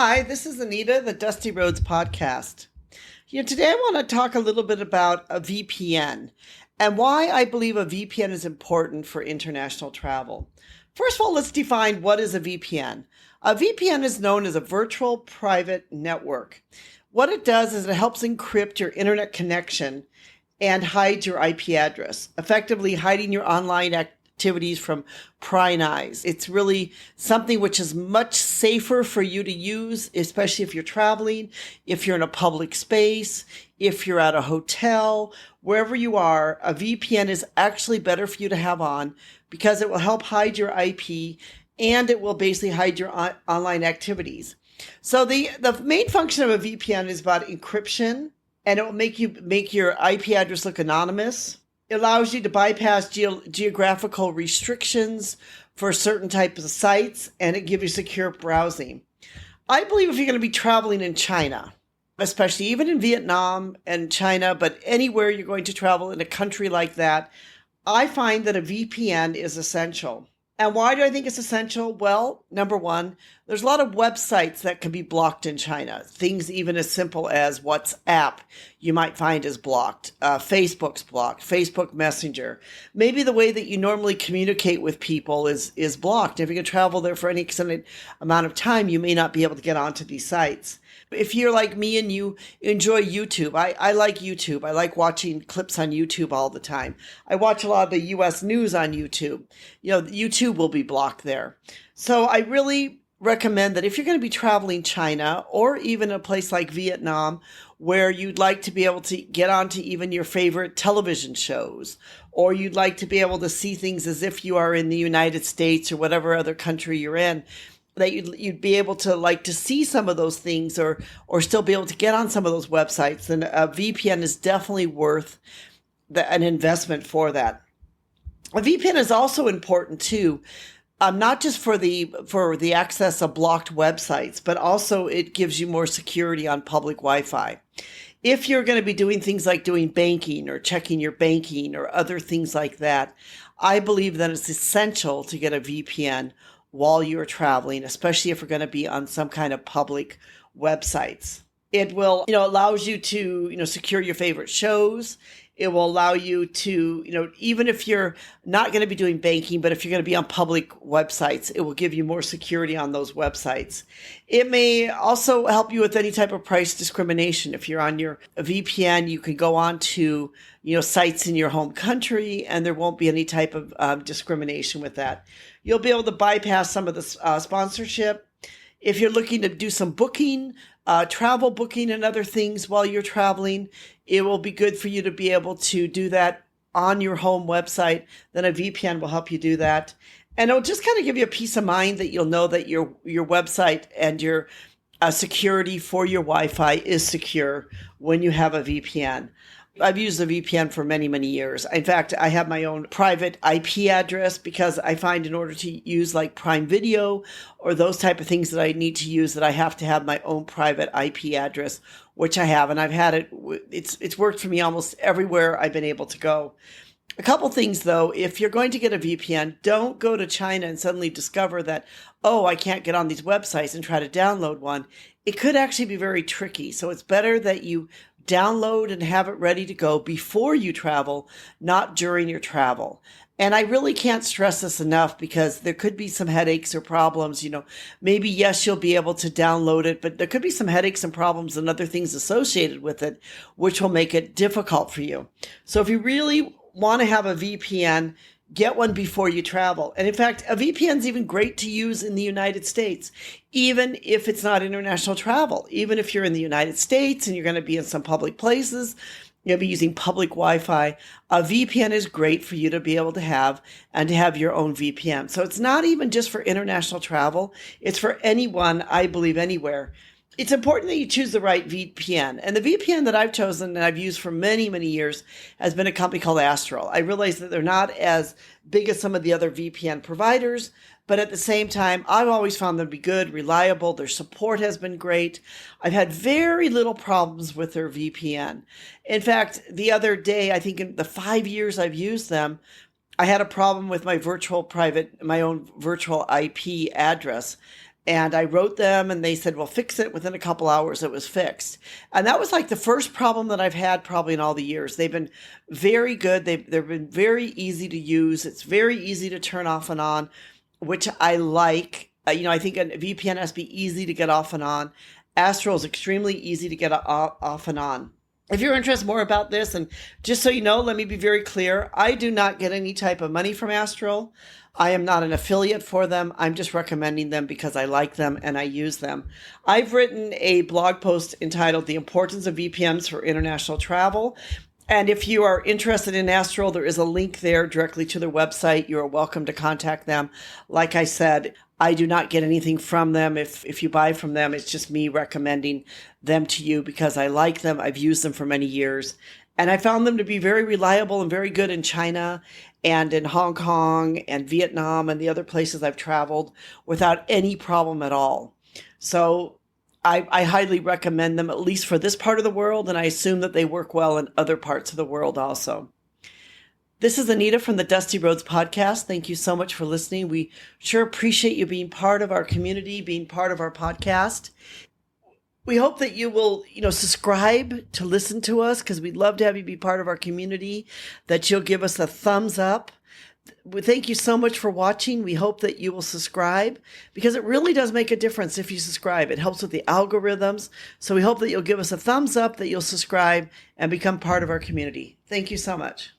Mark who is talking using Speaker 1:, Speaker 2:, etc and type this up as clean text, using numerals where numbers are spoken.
Speaker 1: Hi, this is Anita, the Dusty Roads podcast. Today I want to talk a little bit about a VPN and why I believe a VPN is important for international travel. First of all, let's define what is a VPN. A VPN is known as a virtual private network. What it does is it helps encrypt your internet connection and hide your IP address, effectively hiding your online activities from prying eyes. It's really something which is much safer for you to use, especially if you're traveling, if you're in a public space, if you're at a hotel, wherever you are. A VPN is actually better for you to have on because it will help hide your IP and it will basically hide your online activities. So the main function of a VPN is about encryption, and it will make your IP address look anonymous. It allows you to bypass geographical restrictions for certain types of sites, and it gives you secure browsing. I believe if you're going to be traveling in China, especially even in Vietnam and China, but anywhere you're going to travel in a country like that, I find that a VPN is essential. And why do I think it's essential? Well, number one, there's a lot of websites that can be blocked in China. Things even as simple as WhatsApp you might find is blocked. Facebook's blocked. Facebook Messenger. Maybe the way that you normally communicate with people is blocked. If you're going to travel there for any extended amount of time, you may not be able to get onto these sites. If you're like me and you enjoy YouTube, I like YouTube. I like watching clips on YouTube all the time. I watch a lot of the U.S. news on YouTube. YouTube will be blocked there. So I really recommend that if you're going to be traveling China or even a place like Vietnam where you'd like to be able to get onto even your favorite television shows, or you'd like to be able to see things as if you are in the United States or whatever other country you're in, that you'd be able to like to see some of those things or still be able to get on some of those websites, then a VPN is definitely worth an investment for that. A VPN is also important too, not just for the access of blocked websites, but also it gives you more security on public Wi-Fi. If you're going to be doing things like doing banking or checking your banking or other things like that, I believe that it's essential to get a VPN while you're traveling, especially if you're going to be on some kind of public websites. It will, allows you to, secure your favorite shows. It will allow you to, even if you're not going to be doing banking, but if you're going to be on public websites, it will give you more security on those websites. It may also help you with any type of price discrimination. If you're on your VPN, you can go on to, sites in your home country, and there won't be any type of discrimination with that. You'll be able to bypass some of the sponsorship. If you're looking to do some booking, travel booking and other things while you're traveling, it will be good for you to be able to do that on your home website. Then a VPN will help you do that. And it'll just kind of give you a peace of mind that you'll know that your website and your security for your Wi-Fi is secure when you have a VPN. I've used the VPN for many, many years. In fact, I have my own private IP address because I find in order to use like Prime Video or those type of things that I need to use, that I have to have my own private IP address, which I have. And I've had it. It's worked for me almost everywhere I've been able to go. A couple things though, if you're going to get a VPN, don't go to China and suddenly discover that, I can't get on these websites and try to download one. It could actually be very tricky. So it's better that you download and have it ready to go before you travel, not during your travel. And I really can't stress this enough because there could be some headaches or problems. Maybe yes, you'll be able to download it, but there could be some headaches and problems and other things associated with it, which will make it difficult for you. So if you really want to have a VPN, get one before you travel. And in fact, a VPN is even great to use in the United States, even if it's not international travel. Even if you're in the United States and you're going to be in some public places, you'll be using public Wi-Fi, a VPN is great for you to be able to have and to have your own VPN. So it's not even just for international travel. It's for anyone, I believe, anywhere. It's important that you choose the right VPN. And the VPN that I've chosen and I've used for many, many years has been a company called Astral. I realize that they're not as big as some of the other VPN providers, but at the same time, I've always found them to be good, reliable. Their support has been great. I've had very little problems with their VPN. In fact, the other day, I think in the 5 years I've used them, I had a problem with my own virtual IP address. And I wrote them and they said, well, fix it. Within a couple hours, it was fixed. And that was like the first problem that I've had probably in all the years. They've been very good. They've been very easy to use. It's very easy to turn off and on, which I like. I think a VPN has to be easy to get off and on. Astral is extremely easy to get off and on. If you're interested more about this, and just so you know, let me be very clear, I do not get any type of money from Astral. I am not an affiliate for them. I'm just recommending them because I like them and I use them. I've written a blog post entitled The Importance of VPNs for International Travel. And if you are interested in Astral, there is a link there directly to their website. You are welcome to contact them. Like I said, I do not get anything from them. If you buy from them, it's just me recommending them to you because I like them. I've used them for many years. And I found them to be very reliable and very good in China and in Hong Kong and Vietnam and the other places I've traveled without any problem at all. So I highly recommend them, at least for this part of the world, and I assume that they work well in other parts of the world also. This is Anita from the Dusty Roads podcast. Thank you so much for listening. We sure appreciate you being part of our community, being part of our podcast. We hope that you will, subscribe to listen to us because we'd love to have you be part of our community, that you'll give us a thumbs up. We thank you so much for watching. We hope that you will subscribe because it really does make a difference if you subscribe. It helps with the algorithms. So we hope that you'll give us a thumbs up, that you'll subscribe and become part of our community. Thank you so much.